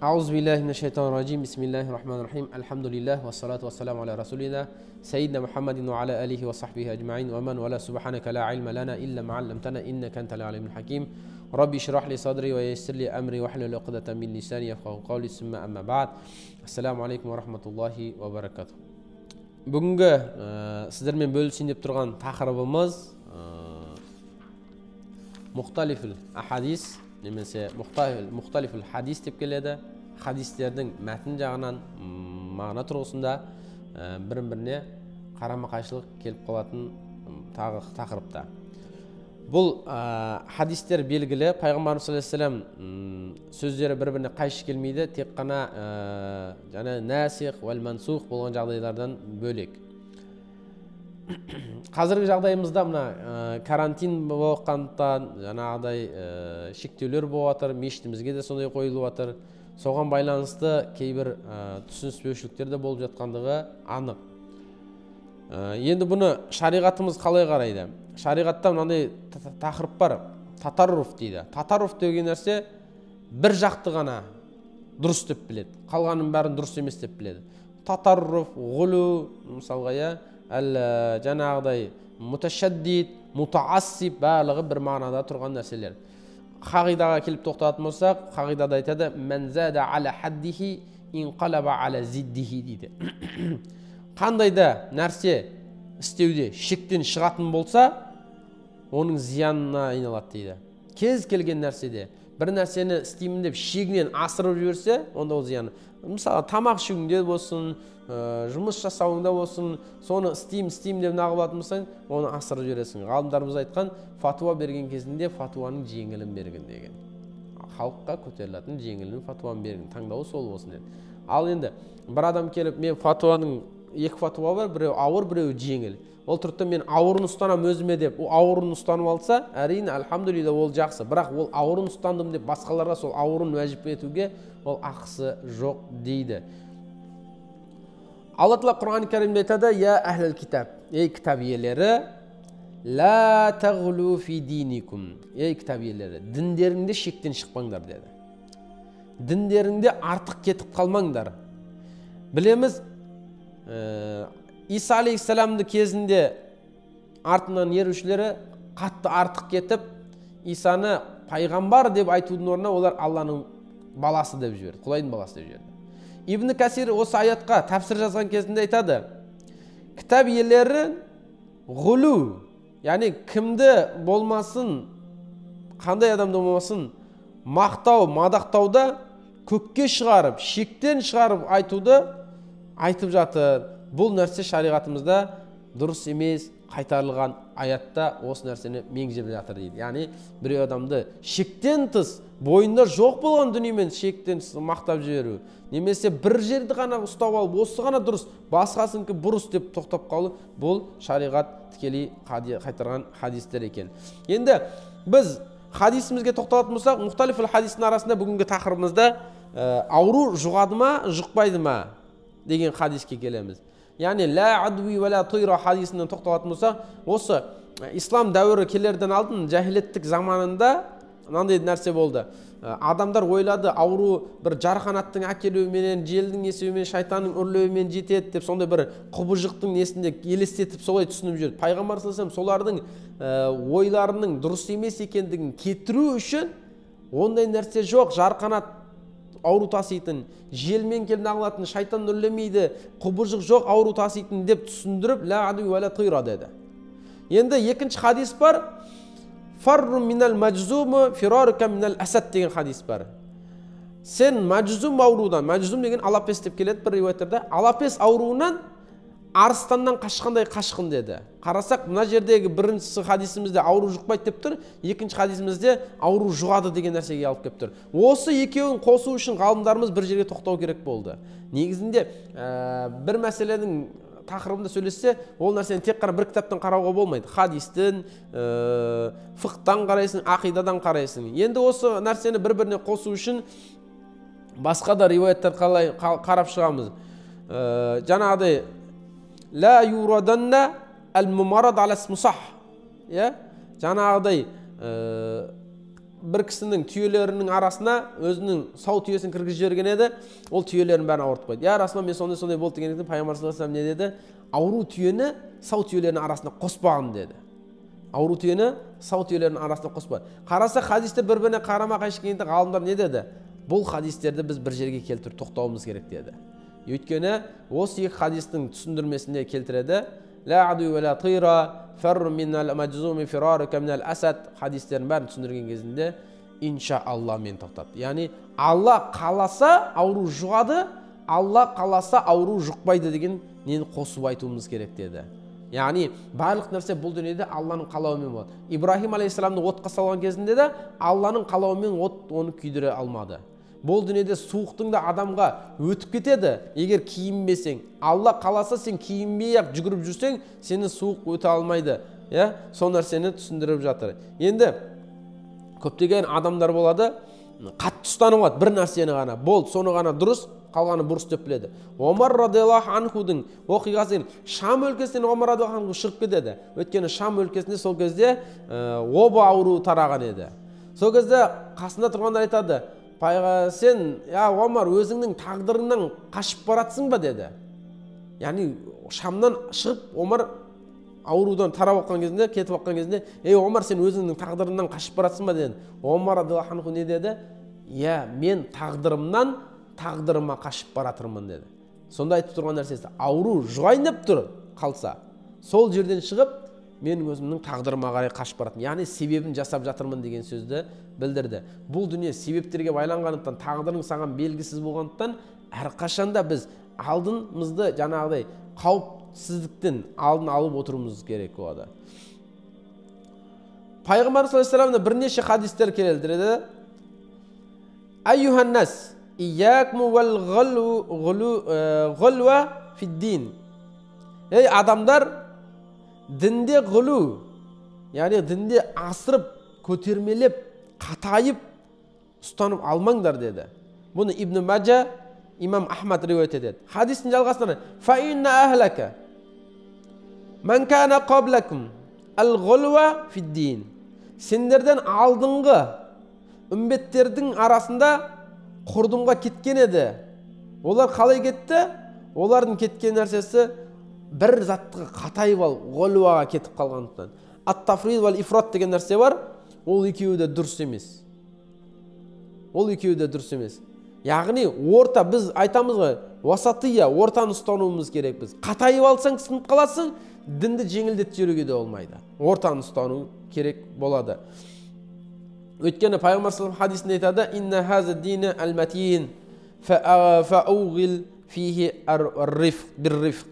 أعوذ بالله من الشيطان الرجيم بسم الله الرحمن الرحيم الحمد لله والصلاة والسلام على رسولنا سيدنا محمد وعلى آله وصحبه أجمعين ومن ولا سبحانك لا علم لنا إلا ما علمتنا إنك أنت العليم الحكيم ربي اشرح لي صدري ويسر لي أمري واحلل عقدة من لساني يفقهوا قولي ثم أما بعد السلام عليكم ورحمة الله وبركاته. Бүгінгі сіздермен бөлісейін деп тұрған тақырыбымыз мұхталифул ахадис немесе мұхталифул хадис деп келеді. Хадистердің мәтін жағынан мағына тұрғысында бірін-біріне қарама-қайшылық келіп қалатын тақырыпта. Бұл хадистер белгілі, пайғамбарымыз саллаллаху алейхи вассалам сөздері бір-біріне қайшы келмейді, тек қана насих уәл мансух болған жағдайлардан бөлек. Қазіргі жағдайымызда мына карантин болғандықтан жаңағыдай шектеулер болып жатыр, мешітімізге де сондай қойылып жатыр. Соған байланысты кейбір түсініспеушіліктер де болып жатқандығы анық. Енді бұны шариғатымыз қалай қарайды? Шариғатта мынандай тақырып бар, татарруф дейді. Татарруф деген нәрсе бір жақты ғана дұрыс деп біледі, қалғанын бәрін дұрыс емес деп біледі. Татарруф, ғулу, мысалға жаңағыдай муташаддид, мутаассиб барлығы бір мағынада тұрған нәрселер. Қағидаға келіп тоқталатын болсақ, қағидада айтады: "Мен зада аля хаддихи инқалаба аля зиддихи" дейді. Қандай да нәрсе істеуде шектен шығатын болса, оның зиянына айналады дейді. Кез келген нәрседе бір нәрсені істеймін деп шегінен асырып жіберсе, онда ол зияны. Мысалы, тамақ ішуіңде болсын, жұмыс жасауыңда болсын, соны істеймін деп нағып алатын болсаң, оны асырып жібересің. Ғалымдарымыз айтқан, фатуа берген кезінде фатуаның жеңілін берген деген. Халыққа көтерілетін жеңілін фатуаның берген. Таңдауы сол болсын деді. Ал енді бір адам келіп, мен фатуаның екі фатуа бар, біреу ауыр, біреу жеңіл. Ол тұртта мен ауырын ұстанам өзіме деп, ол ауырын ұстанып алса, әрине, альхамдулилля, ол жақсы. Бірақ ол ауырын ұстандым деп басқаларға сол ауырын уәжіп етуге ол ақысы жоқ дейді. Алла Тағала Құран Кәрімде айтады: "Я әхлел китаб", ей кітап иелері, ла тағлу фи диникум, ей кітап иелері, діндеріңде шектен шықпаңдар деді. Діндеріңде артық кетіп қалмаңдар. Білеміз, Иса алейхиссаламды кезінде артынан ерушілері қатты артық кетіп, Исаны пайғамбар деп айтудың орнына олар Алланың баласы деп жіберді, Құдайдың баласы деп жіберді. Ибн Касир осы аятқа тәпсір жазған кезінде айтады: кітап иелері ғулу, яғни кімді болмасын, қандай адамды болмасын, мақтау, мадақтауда көкке шығарып, шектен шығарып айтуды айтып жатыр. Бұл нәрсе шариғатымызда дұрыс емес, қайтарылған аятта осы нәрсені меңзеп жатыр дейді. Яғни біреу адамды шектен тыс, бойында жоқ болған дүниемен шектен тыс мақтап жіберу, немесе бір жерді ғана ұстап алып, осы ғана дұрыс, басқасыныңкі бұрыс деп тоқтап қалу, бұл шариғат тікелей қайтарған хадистер екен. Енді біз хадисімізге тоқталатын болсақ, мұхталифул хадистің арасында бүгінгі тақырыбымызда ауру жұғады ма, жұқпайды ма деген хадиске келеміз. Яғни ла адуи ва ла тойра хадисінен тоқталатын болсақ, осы ислам дәуірі келерден алдын жахилеттік заманында мынандай нәрсе болды. Адамдар ойлады, ауру бір жарқанаттың әкелуіменен, желдің есуімен, шайтанның үрлеуімен жетеді деп, сондай бір құбыжықтың несінде елестетіп солай түсініп жүрді. Пайғамбар саллаллаху алейхи вассалам солардың ойларының дұрыс емес екендігін кетіру үшін ондай нәрсе жоқ, жарқанат ауру таситын, желмен келіп нағылатын, шайтан үрлемейді, құбыжық жоқ, ауру таситын деп түсіндіріп, ла аду ва ла тойра деді. Енді екінші хадис бар, фарру минал маджзуму фирарука минал асад деген хадис бар. Сен маджзум аурудан, маджзум деген алапес деп келеді бір риуаятарда, алапес ауруынан арыстаннан қашқандай қашқын деді. Қарасақ, мына жердегі бірінші хадисімізде ауру жұқпайды деп тұр, екінші хадисімізде ауру жұғады деген нәрсеге алып келіп тұр. Осы екеуін қосу үшін ғалымдарымыз бір жерге тоқтау керек болды. Негізінде бір мәселенің тақырыбында сөйлессе, ол нәрсені тек қана бір кітаптан қарауға болмайды. Хадистен, фиқтан қарайсың, ақидадан қарайсың. Енді осы нәрсені бір-біріне қосу үшін басқа да риуаяттар қалай қарап шығамыз. Жаңағыдай ла юраданна әл-мумарад алас мусах. Жаңағыдай бір кісінің түйелерінің арасына өзінің сау түйесін кіргізіп жіберген еді, ол түйелерін бәрін ауыртып қойды. Я Расулалла, мен сондай болды деген кезде пайғамбар саллаллаху алейхи вассалам не деді? Ауру түйені сау түйелерінің арасына қоспағын деді. Ауру түйені сау түйелерінің арасына қоспа. Қараса хадистер бір-біріне қарама-қайшы келгенде ғалымдар не деді? Бұл хадистерді біз бір жерге келтіріп тоқтауымыз керек деді. Өйткені осы екі хадистің түсіндірмесінде келтіреді. Ла аду ва ла тира фарр минал маджзуми фирарука минал асад хадистерін бәрін түсіндірген кезінде иншаалла мен тоқтады. Яғни Алла қаласа ауру жұғады, Алла қаласа ауру жұқпайды деген нені қосып айтуымыз керек деді. Яғни барлық нәрсе бұл дүниеде Алланың қалауымен болады. Ибрахим алейхиссаламды отқа салған кезінде де Алланың қалауымен от оны күйдіре алмады. Бұл дүниеде суықтың да адамға өтіп кетеді. Егер киінбесең, Алла қаласа сен киінбей-ақ жүгіріп жүрсең, сені суық өте алмайды. Сол нәрсені түсіндіріп жатыр. Енді көптеген адамдар болады, қатты ұстанып алады бір нәрсені ғана. Болды, соны ғана дұрыс, қалғаны бұрыс деп біледі. Омар радиаллаху анхудың оқиғасы Шам өлкесінен Омар радиаллаху анху шығып кетеді. Өйткені Шам өлкесінде сол кезде оба ауруы тараған еді. Сол кезде қасында тұрғандар айтады: сен, Омар, өзіңнің тағдырыңнан қашып баратсың ба деді. Яғни Шамнан шығып Омар аурудан тарап отқан кезінде, кетіп отқан кезінде, Омар, сен өзіңнің тағдырыңнан қашып баратсың ба деді. Омар радиаллаху анху не деді? Мен тағдырымнан тағдырыма қашып баратырмын деді. Сонда айтып тұрған нәрсесі, ауру жұғайын деп тұр қалса, сол жерден шығып, мен өзімнің тағдырыма қарай қашып баратырмын. Яғни себебін жасап жатырмын деген сөзді білдірді. Бұл дүние себептерге байланғандықтан, тағдырың саған белгісіз болғандықтан, әрқашанда біз алдымызды жаңағыдай қауіпсіздіктен алдын алып отыруымыз керек болады. Пайғамбар саллаллаху алейхи вассаламның бірнеше хадистер келтіреді. Айюханнас Иякму вал ғулва фиддин. Адамдар, дінде ғулу, яғни дінде асырып, көтермелеп, қатайып, ұстанып алмаңдар деді. Бұны Ибн Маджа, имам Ахмад риуаят етеді. Хадистің жалғасында фаинна ахлака ман кана қаблакум ал ғулва фиддин. Сендерден алдыңғы үмбеттердің арасында құрдымға кеткен еді. Олар қалай кетті? Олардың кеткен нәрсесі бір заттыға қатайып ал, ғулваға кетіп қалғандықтан. Ат-тафрид вал ифрат деген нәрсе бар. Ол екеуі де дұрыс емес. Ол екеуі де дұрыс емес. Яғни орта, біз айтамыз ғой, васатия, ортаны ұстануымыз керек біз. Қатайып алсаң сынып қаласың, дінді жеңілдетіп жіберуге де болмайды. Ортаны ұстану керек болады. Өйткені пайғамбар саллаллаху алейхи хадисінде айтады: инна хаза дина ал-матин фауғил фихи ар-рифқ бир-рифқ.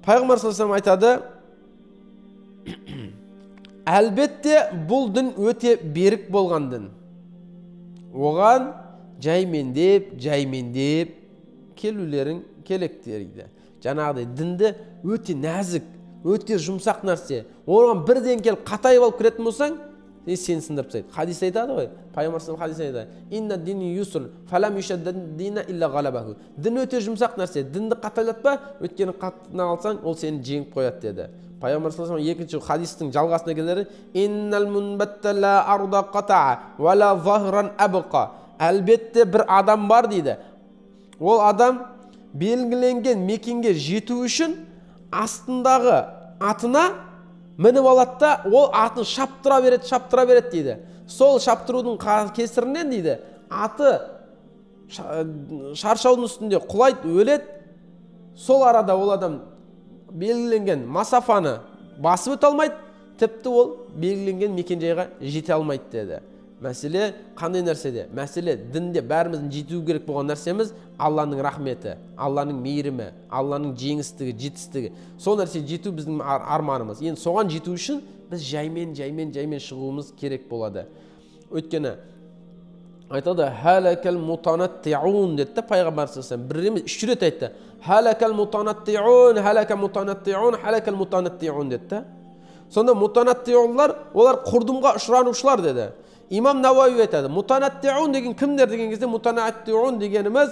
Пайғамбар саллаллаху алейхи айтады: әлбетте бұл дін өте берік болған дін. Оған жаймендеп келулерің керек дейді. Жаңағыдай дінді өте нәзік, өте жұмсақ нәрсе. Оған бірден келіп қатайып алып кіретін болсаң, сен сындырып тастайды. Хадис айтады ғой, пайғамбар саллаллаху алейхи вассалам айтады: инна дини юср фалам юшаддина илля галабаху. Дін өте жұмсақ нәрсе, дінді қатайлатпа, өйткені қаттыны алсаң, ол сені жеңіп қояды деді. Пайғамбар саллаллаху алейхи вассалам екінші хадистің жалғасына келеді: иннал мунбатта ла арда qata'a ва ла захран абqa. Әлбетте бір адам бар дейді. Ол адам белгіленген мекенге жету үшін астындағы атына мініп алады да, ол атын шаптыра береді дейді. Сол шаптырудың кесірінен дейді, аты шаршаудың үстінде құлайды, өледі. Сол арада ол адам белгіленген масафаны басып өте алмайды, тіпті ол белгіленген мекенжайға жете алмайды деді. Мәселе қандай нәрседе? Мәселе дінде бәріміздің жету керек болған нәрсеміз Алланың рахметі, Алланың мейірімі, Алланың жеңістігі, жетістігі. Сол нәрсе жету біздің арманымыз. Енді соған жету үшін біз жаймен шығуымыз керек болады. Өйткені айтады: халакал мутанаттиун деді пайғамбар саллаллаху алейхи вассалам. Бір емес, 3 рет айтты. Халакал мутанаттиун деді. Сонда мутанаттиунлар, олар құрдымға ұшыранушылар деді. Имам Науави айтады: мутанаттиун деген кімдер деген кезде, мутанаттиун дегеніміз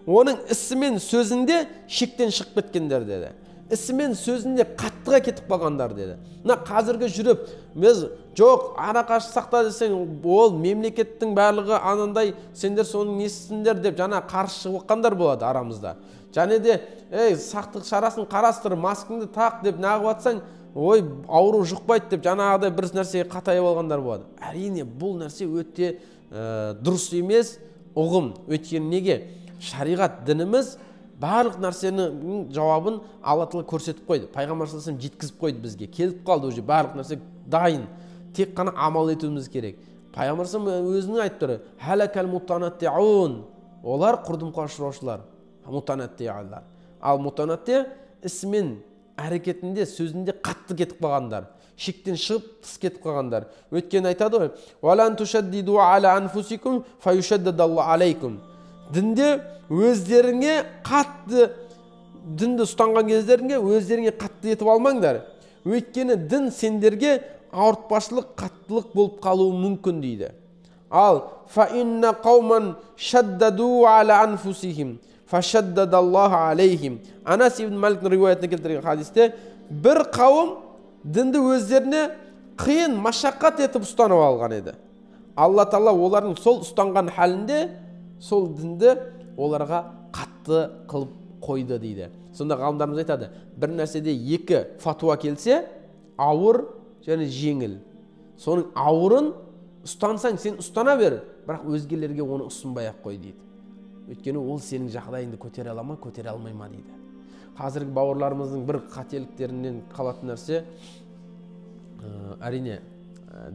оның ісі мен сөзінде шектен шығып кеткендер деді. ісі мен сөзінде қаттыға кетіп қалғандар деді. Мына қазіргі жүріп, біз жоқ, арақашық сақта десең, ол мемлекеттің барлығы анандай, сендер соның несісіңдер деп жаңа қарсы шығып жатқандар болады арамызда. Және де, сақтық шарасын қарастыр, маскаңды тақ деп нағып атсаң, ой, ауру жұқпайды деп жаңағыдай бір нәрсеге қатайып алғандар болады. Әрине, бұл нәрсе өте дұрыс емес ұғым. Өйткені неге? Шариғат, дініміз барлық нәрсенің жауабын Алла Тағала көрсетіп қойды. Пайғамбар саллаллаху алейхи вассалам жеткізіп қойды бізге. Келіп қалды уже барлық нәрсе дайын. Тек қана амал етуіміз керек. Пайғамбар саллаллаху алейхи вассалам өзінің айтып тұр: «Халакал мутанаттиун». Олар құрдымға ұшыраушылар. Мутанаттиалар. Ал мутанатти ісімен, әрекетінде, сөзінде қатты кетіп қалғандар. Шектен шығып тыс кетіп қалғандар. Өйткені айтады ғой: «Валан тушаддиду аля анфусикум фаюшаддадаллаху алейкум». Дінде өздеріңе қатты, дінді ұстанған кездеріңе өздеріңе қатты етіп алмаңдар. Өйткені дін сендерге ауыртпашылық, қаттылық болып қалуы мүмкін дейді. Ал фа инна қауман шаддаду аля анфусихим фашаддадаллаху алейхим. Анас ибн Малик риуаятына келтірген хадисте, бір қауым дінді өздеріне қиын, машаққат етіп ұстанып алған еді. Алла Тағала олардың сол ұстанған халінде сол дінді оларға қатты қылып қойды дейді. Сонда ғалымдарымыз айтады, бір нәрседе екі фатуа келсе, ауыр және жеңіл. Соның ауырын ұстансаң, сен ұстана бер, бірақ өзгелерге оны ұсынбай-ақ қой дейді. Өйткені ол сенің жағдайыңды көтере ала ма, көтере алмай ма дейді. Қазіргі бауырларымыздың бір қателіктерінен қалатын нәрсе, әрине,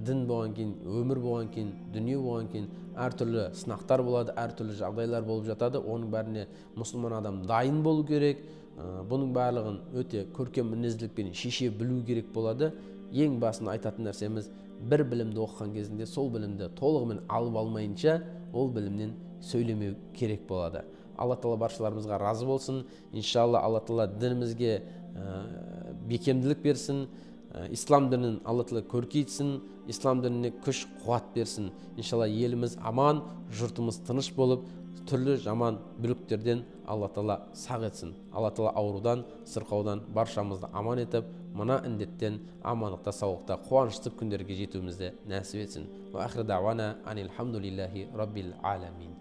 дін болған кейін, өмір болған кейін, дүние болған кейін әртүрлі сынақтар болады, әртүрлі жағдайлар болып жатады. Оның бәріне мұсылман адам дайын болу керек. Бұның барлығын өте көркем мінезділікпен шеше білу керек болады. Ең басында айтатын нәрсеміз, бір білімді оқыған кезінде сол білімді толығымен алып алмайынша ол білімнен сөйлемеу керек болады. Алла Тағала баршаларымызға разы болсын. Иншалла Алла Тағала дінімізге бекемділік берсін. Ислам дінін Алла Тағала көркейтсін, ислам дініне күш қуат берсін. Иншалла еліміз аман, жұртымыз тыныш болып, түрлі жаман бүліктерден Алла Тағала сақ етсін. Алла Тағала аурудан, сырқаудан баршамызды аман етіп, мына індеттен амандықта, саулықта, қуанышты күндерге жетуімізді нәсіп етсін. Ва ахир дауана анил хамдулиллахи раббил аламин.